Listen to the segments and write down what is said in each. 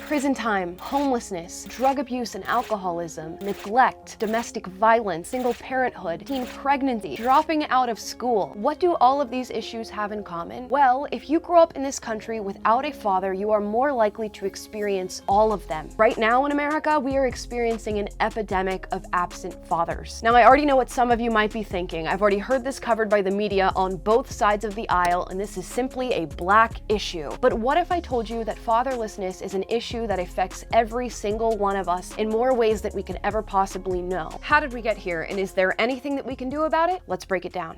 prison time, homelessness, drug abuse and alcoholism, neglect, domestic violence, single parenthood, teen pregnancy, dropping out of school. What do all of these issues have in common? Well, if you grow up in this country without a father, you are more likely to experience all of them. Right now in America, we are experiencing an epidemic of absent fathers. Now, I already know what some of you might be thinking. I've already heard this covered by the media on both sides of the aisle, and this is simply a black issue. But what if I told you that fatherlessness is an issue that affects every single one of us in more ways than we could ever possibly know? How did we get here, and is there anything that we can do about it? Let's break it down.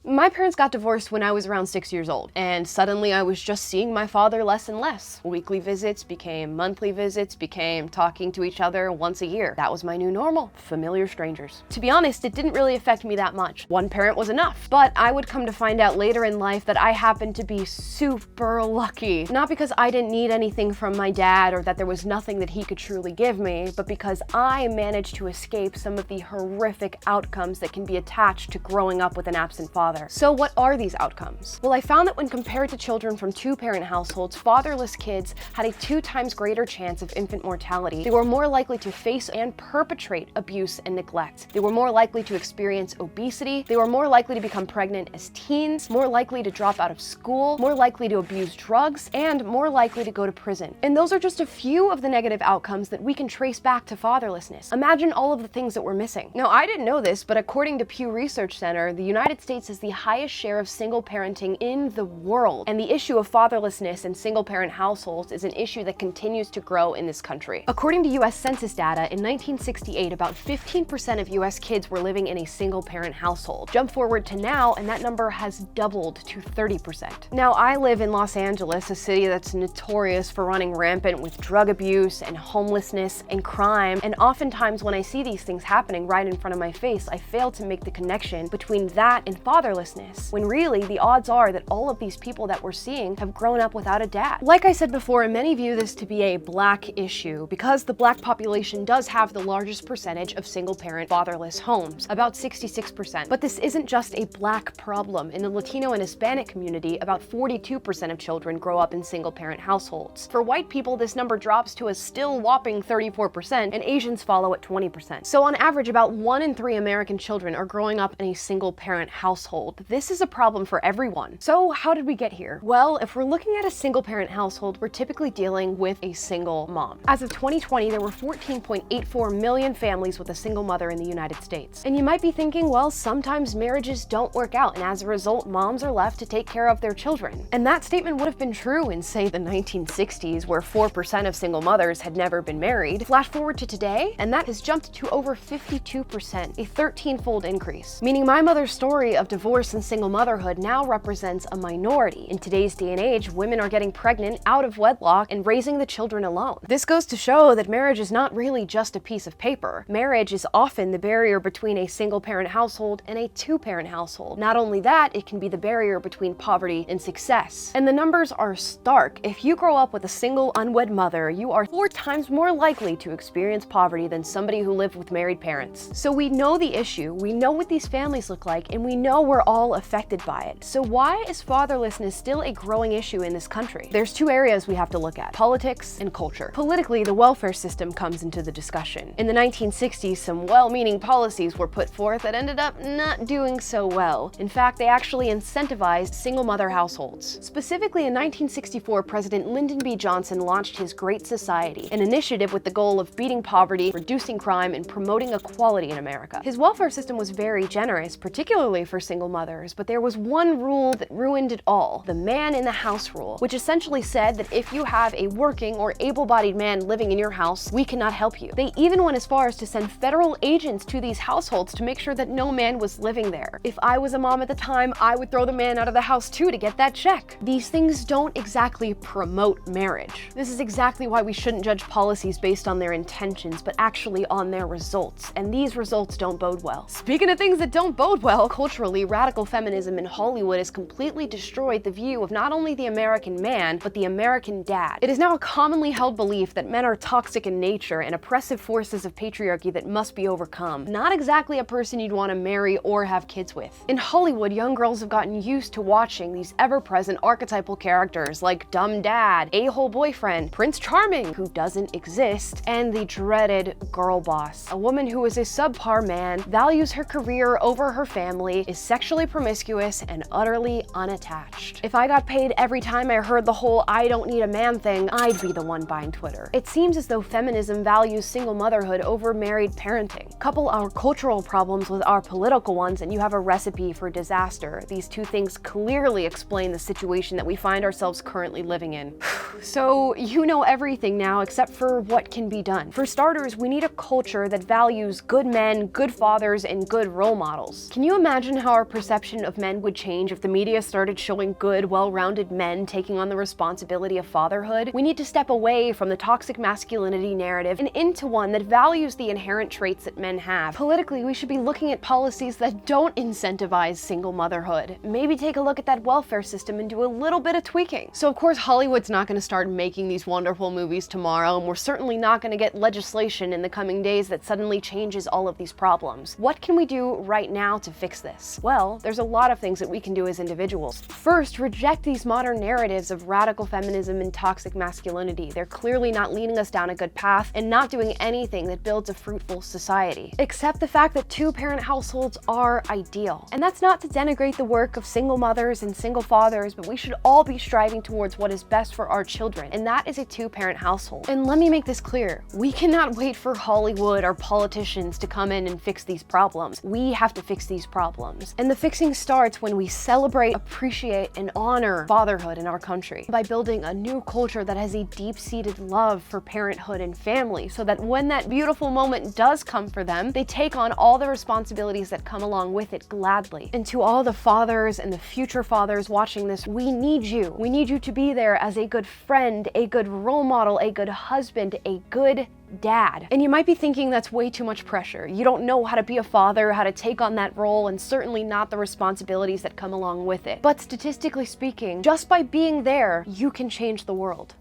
My parents got divorced when I was around 6 years old, and suddenly I was just seeing my father less and less. Weekly visits became monthly visits, became talking to each other once a year. That was my new normal, familiar strangers. To be honest, it didn't really affect me that much. One parent was enough, but I would come to find out later in life that I happened to be super lucky. Not because I didn't need anything from my dad or that there was nothing that he could truly give me, but because I managed to escape some of the horrific outcomes that can be attached to growing up with an absent father. So what are these outcomes? Well, I found that when compared to children from two-parent households, fatherless kids had a 2 times greater chance of infant mortality. They were more likely to face and perpetrate abuse and neglect. They were more likely to experience obesity. They were more likely to become pregnant as teens, more likely to drop out of school, more likely to abuse drugs, and more likely to go to prison. And those are just a few of the negative outcomes that we can trace back to fatherlessness. Imagine all of the things that we're missing. Now, I didn't know this, but according to Pew Research Center, the United States is the highest share of single parenting in the world. And the issue of fatherlessness in single parent households is an issue that continues to grow in this country. According to US Census data, in 1968, about 15% of US kids were living in a single parent household. Jump forward to now, and that number has doubled to 30%. Now, I live in Los Angeles, a city that's notorious for running rampant with drug abuse and homelessness and crime. And oftentimes when I see these things happening right in front of my face, I fail to make the connection between that and fatherlessness, when really the odds are that all of these people that we're seeing have grown up without a dad. Like I said before, many view this to be a black issue because the black population does have the largest percentage of single-parent fatherless homes, about 66%. But this isn't just a black problem. In the Latino and Hispanic community, about 42% of children grow up in single-parent households. For white people, this number drops to a still whopping 34%, and Asians follow at 20%. So on average, about 1 in 3 American children are growing up in a single-parent household. This is a problem for everyone. So how did we get here? Well, if we're looking at a single parent household, we're typically dealing with a single mom. As of 2020, there were 14.84 million families with a single mother in the United States. And you might be thinking, well, sometimes marriages don't work out, and as a result, moms are left to take care of their children. And that statement would have been true in, say, the 1960s, where 4% of single mothers had never been married. Flash forward to today, and that has jumped to over 52%, a 13-fold increase. Meaning my mother's story of divorce and single motherhood now represents a minority. In today's day and age, women are getting pregnant out of wedlock and raising the children alone. This goes to show that marriage is not really just a piece of paper. Marriage is often the barrier between a single-parent household and a two-parent household. Not only that, it can be the barrier between poverty and success. And the numbers are stark. If you grow up with a single, unwed mother, you are 4 times more likely to experience poverty than somebody who lived with married parents. So we know the issue, we know what these families look like, and we know we're all affected by it. So why is fatherlessness still a growing issue in this country? There's 2 areas we have to look at: politics and culture. Politically, the welfare system comes into the discussion. In the 1960s, some well-meaning policies were put forth that ended up not doing so well. In fact, they actually incentivized single mother households. Specifically, in 1964, President Lyndon B. Johnson launched his Great Society, an initiative with the goal of beating poverty, reducing crime, and promoting equality in America. His welfare system was very generous, particularly for single mothers, but there was one rule that ruined it all: the man in the house rule, which essentially said that if you have a working or able-bodied man living in your house, we cannot help you. They even went as far as to send federal agents to these households to make sure that no man was living there. If I was a mom at the time, I would throw the man out of the house too to get that check. These things don't exactly promote marriage. This is exactly why we shouldn't judge policies based on their intentions, but actually on their results. And these results don't bode well. Speaking of things that don't bode well, culturally, radical radical feminism in Hollywood has completely destroyed the view of not only the American man, but the American dad. It is now a commonly held belief that men are toxic in nature and oppressive forces of patriarchy that must be overcome. Not exactly a person you'd want to marry or have kids with. In Hollywood, young girls have gotten used to watching these ever-present archetypal characters like dumb dad, a-hole boyfriend, Prince Charming, who doesn't exist, and the dreaded girl boss. A woman who is a subpar man, values her career over her family, is sexually promiscuous, and utterly unattached. If I got paid every time I heard the whole "I don't need a man" thing, I'd be the one buying Twitter. It seems as though feminism values single motherhood over married parenting. Couple our cultural problems with our political ones and you have a recipe for disaster. These two things clearly explain the situation that we find ourselves currently living in. So you know everything now except for what can be done. For starters, we need a culture that values good men, good fathers, and good role models. Can you imagine how our perception of men would change if the media started showing good, well-rounded men taking on the responsibility of fatherhood? We need to step away from the toxic masculinity narrative and into one that values the inherent traits that men have. Politically, we should be looking at policies that don't incentivize single motherhood. Maybe take a look at that welfare system and do a little bit of tweaking. So of course, Hollywood's not going to start making these wonderful movies tomorrow, and we're certainly not going to get legislation in the coming days that suddenly changes all of these problems. What can we do right now to fix this? Well, there's a lot of things that we can do as individuals. First, reject these modern narratives of radical feminism and toxic masculinity. They're clearly not leading us down a good path and not doing anything that builds a fruitful society. Accept the fact that two-parent households are ideal. And that's not to denigrate the work of single mothers and single fathers, but we should all be striving towards what is best for our children, and that is a two-parent household. And let me make this clear, we cannot wait for Hollywood or politicians to come in and fix these problems. We have to fix these problems. And the fixing starts when we celebrate, appreciate, and honor fatherhood in our country by building a new culture that has a deep-seated love for parenthood and family, so that when that beautiful moment does come for them, they take on all the responsibilities that come along with it gladly. And to all the fathers and the future fathers watching this, we need you. We need you to be there as a good friend, a good role model, a good husband, a good dad. And you might be thinking that's way too much pressure. You don't know how to be a father, how to take on that role, and certainly not the responsibilities that come along with it. But statistically speaking, just by being there, you can change the world.